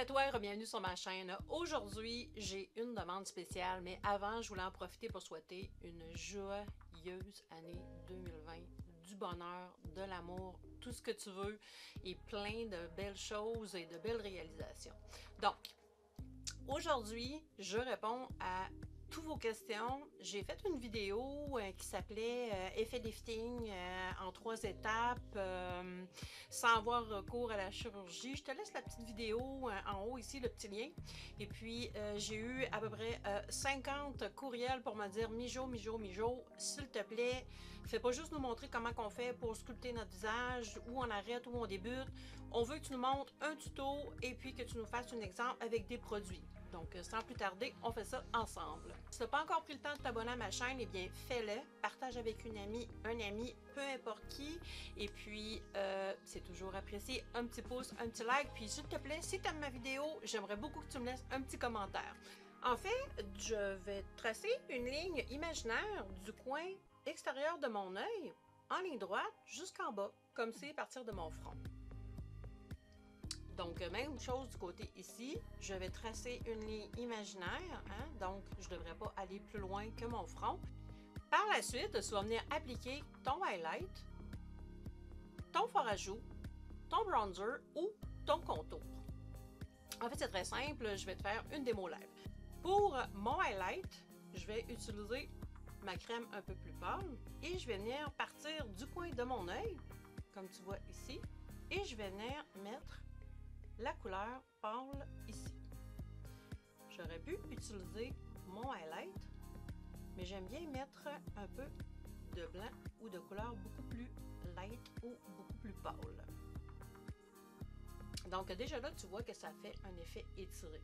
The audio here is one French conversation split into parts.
à toi et bienvenue sur ma chaîne. Aujourd'hui, j'ai une demande spéciale, mais avant, je voulais en profiter pour souhaiter une joyeuse année 2020. Du bonheur, de l'amour, tout ce que tu veux et plein de belles choses et de belles réalisations. Donc, aujourd'hui, je réponds à toutes vos questions. J'ai fait une vidéo qui s'appelait Effet lifting en 3 étapes sans avoir recours à la chirurgie. Je te laisse la petite vidéo en haut ici, le petit lien. Et puis j'ai eu à peu près 50 courriels pour me dire Mijo, s'il te plaît, fais pas juste nous montrer comment on fait pour sculpter notre visage, où on arrête, où on débute. On veut que tu nous montres un tuto et puis que tu nous fasses un exemple avec des produits. Donc, sans plus tarder, on fait ça ensemble. Si tu n'as pas encore pris le temps de t'abonner à ma chaîne, eh bien, fais-le. Partage avec une amie, un ami, peu importe qui. Et puis, c'est toujours apprécié. Un petit pouce, un petit like. Puis, s'il te plaît, si tu aimes ma vidéo, j'aimerais beaucoup que tu me laisses un petit commentaire. En fait, je vais tracer une ligne imaginaire du coin extérieur de mon œil, en ligne droite, jusqu'en bas, comme c'est à partir de mon front. Donc, même chose du côté ici, je vais tracer une ligne imaginaire, hein? Donc je ne devrais pas aller plus loin que mon front. Par la suite, tu vas venir appliquer ton highlight, ton fard à joues, ton bronzer ou ton contour. En fait, c'est très simple, je vais te faire une démo live. Pour mon highlight, je vais utiliser ma crème un peu plus pâle et je vais venir partir du coin de mon œil, comme tu vois ici, et je vais venir mettre la couleur pâle ici. J'aurais pu utiliser mon highlight, mais j'aime bien mettre un peu de blanc ou de couleur beaucoup plus light ou beaucoup plus pâle. Donc déjà là, tu vois que ça fait un effet étiré.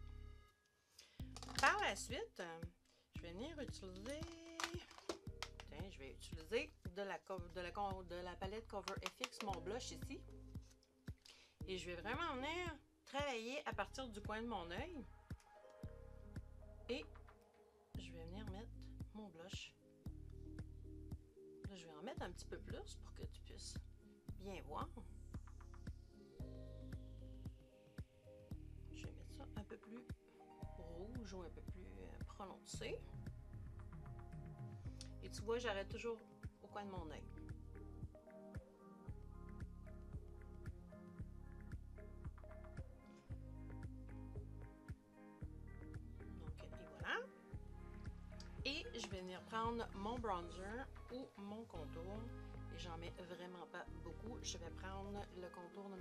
Par la suite, je vais venir utiliser... Tiens, je vais utiliser de la palette Cover FX, mon blush ici. Et je vais vraiment venir travailler à partir du coin de mon œil. Et je vais venir mettre mon blush. Là, je vais en mettre un petit peu plus pour que tu puisses bien voir. Je vais mettre ça un peu plus rouge ou un peu plus prononcé. Et tu vois, j'arrête toujours au coin de mon œil. Et voilà. Et je vais venir prendre mon bronzer ou mon contour. Et j'en mets vraiment pas beaucoup. Je vais prendre le contour de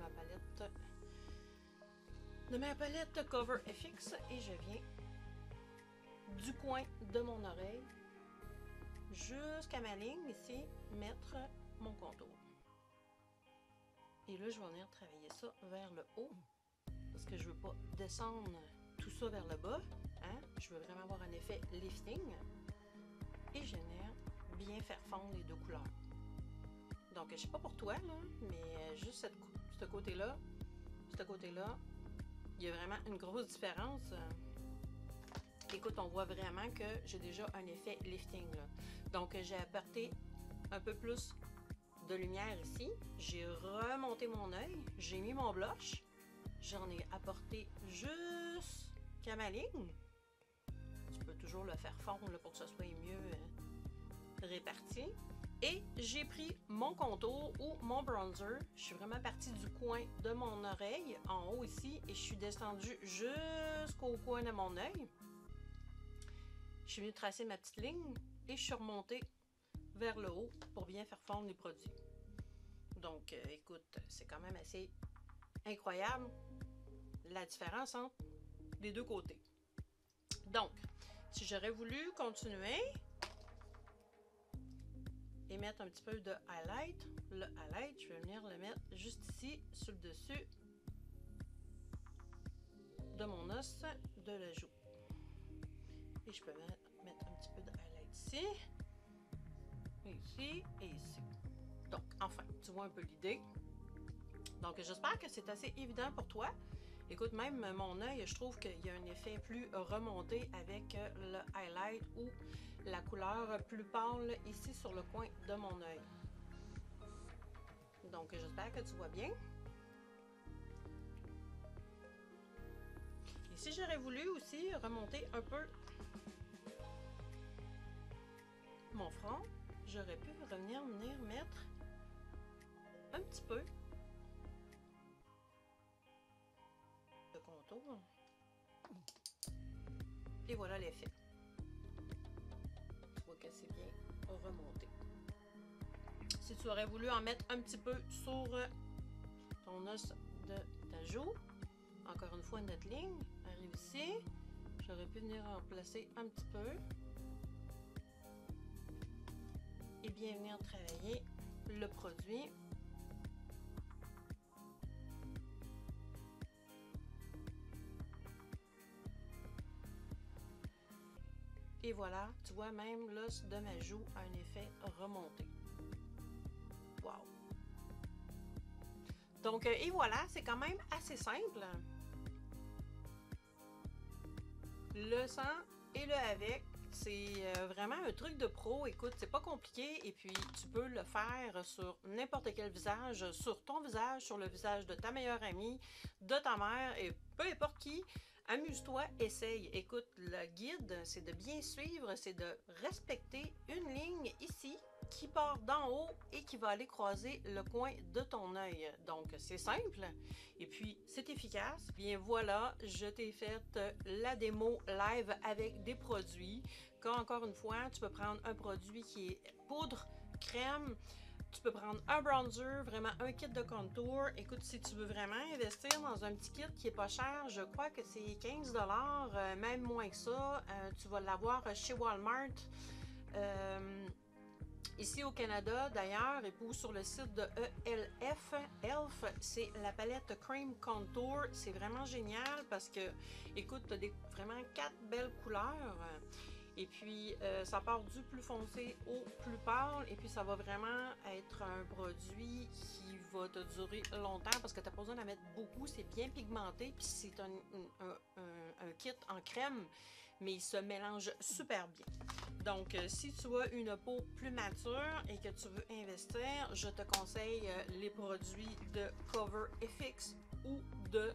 ma palette Cover FX et je viens du coin de mon oreille jusqu'à ma ligne ici mettre mon contour. Et là, je vais venir travailler ça vers le haut parce que je veux pas descendre tout ça vers le bas. Hein? Je veux vraiment avoir un effet lifting. Et je viens bien faire fondre les deux couleurs. Donc, je sais pas pour toi, là, mais juste ce côté-là, il y a vraiment une grosse différence. Écoute, on voit vraiment que j'ai déjà un effet lifting, là. Donc, j'ai apporté un peu plus de lumière ici. J'ai remonté mon œil, j'ai mis mon blush. J'en ai apporté jusqu'à ma ligne. Tu peux toujours le faire fondre là, pour que ce soit mieux réparti. Et j'ai pris mon contour ou mon bronzer. Je suis vraiment partie du coin de mon oreille, en haut ici, et je suis descendue jusqu'au coin de mon œil. Je suis venue tracer ma petite ligne et je suis remontée vers le haut pour bien faire fondre les produits. Donc, écoute, c'est quand même assez incroyable la différence entre les deux côtés. Donc, si j'aurais voulu continuer et mettre un petit peu de highlight, le highlight, je vais venir le mettre juste ici, sur le dessus de mon os de la joue. Et je peux mettre un petit peu de highlight ici, ici et ici. Donc, enfin, tu vois un peu l'idée. Donc, j'espère que c'est assez évident pour toi. Écoute, même mon œil, je trouve qu'il y a un effet plus remonté avec le highlight ou la couleur plus pâle ici sur le coin de mon œil. Donc, j'espère que tu vois bien. Et si j'aurais voulu aussi remonter un peu mon front, j'aurais pu venir mettre un petit peu de contour. Et voilà l'effet. Tu vois que c'est bien remonté. Si tu aurais voulu en mettre un petit peu sur ton os de ta joue, encore une fois notre ligne arrive ici, j'aurais pu venir en placer un petit peu et bien venir travailler le produit. Et voilà, tu vois, même l'os de ma joue a un effet remonté. Wow! Donc, et voilà, c'est quand même assez simple. Le sans et le avec, c'est vraiment un truc de pro. Écoute, c'est pas compliqué et puis tu peux le faire sur n'importe quel visage, sur ton visage, sur le visage de ta meilleure amie, de ta mère et peu importe qui. Amuse-toi, essaye. Écoute, le guide, c'est de bien suivre, c'est de respecter une ligne ici qui part d'en haut et qui va aller croiser le coin de ton œil. Donc, c'est simple et puis c'est efficace. Bien voilà, je t'ai fait la démo live avec des produits. Quand encore une fois, tu peux prendre un produit qui est poudre, crème. Tu peux prendre un bronzer, vraiment un kit de contour. Écoute, si tu veux vraiment investir dans un petit kit qui est pas cher, je crois que c'est 15 $, même moins que ça. Tu vas l'avoir chez Walmart. Ici au Canada, d'ailleurs, et pour sur le site de ELF, c'est la palette Cream Contour. C'est vraiment génial parce que, écoute, tu as vraiment 4 belles couleurs. Et puis, ça part du plus foncé au plus pâle. Et puis, ça va vraiment être un produit qui va te durer longtemps parce que tu n'as pas besoin d'en mettre beaucoup. C'est bien pigmenté. Puis, c'est un kit en crème, mais il se mélange super bien. Donc, si tu as une peau plus mature et que tu veux investir, je te conseille les produits de Cover FX ou de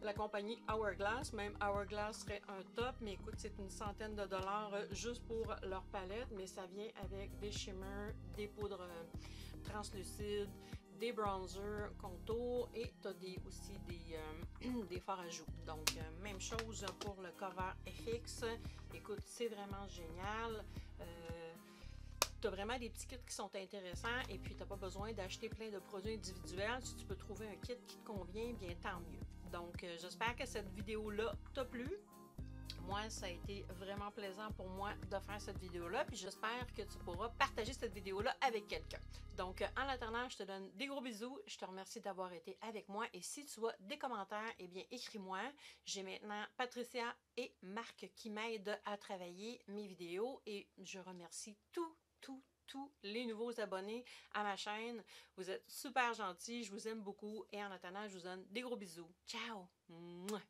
la compagnie Hourglass. Même Hourglass serait un top, mais écoute, c'est une centaine de dollars juste pour leur palette, mais ça vient avec des shimmers, des poudres translucides, des bronzers contours et tu as aussi des fards à joues. Donc, même chose pour le Cover FX. Écoute, c'est vraiment génial. Tu as vraiment des petits kits qui sont intéressants et puis tu n'as pas besoin d'acheter plein de produits individuels. Si tu peux trouver un kit qui te convient, bien tant mieux. Donc, j'espère que cette vidéo-là t'a plu. Moi, ça a été vraiment plaisant pour moi de faire cette vidéo-là. Puis j'espère que tu pourras partager cette vidéo-là avec quelqu'un. Donc, en attendant, je te donne des gros bisous. Je te remercie d'avoir été avec moi. Et si tu as des commentaires, eh bien, écris-moi. J'ai maintenant Patricia et Marc qui m'aident à travailler mes vidéos. Et je remercie tous les nouveaux abonnés à ma chaîne. Vous êtes super gentils. Je vous aime beaucoup. Et en attendant, je vous donne des gros bisous. Ciao! Mouah!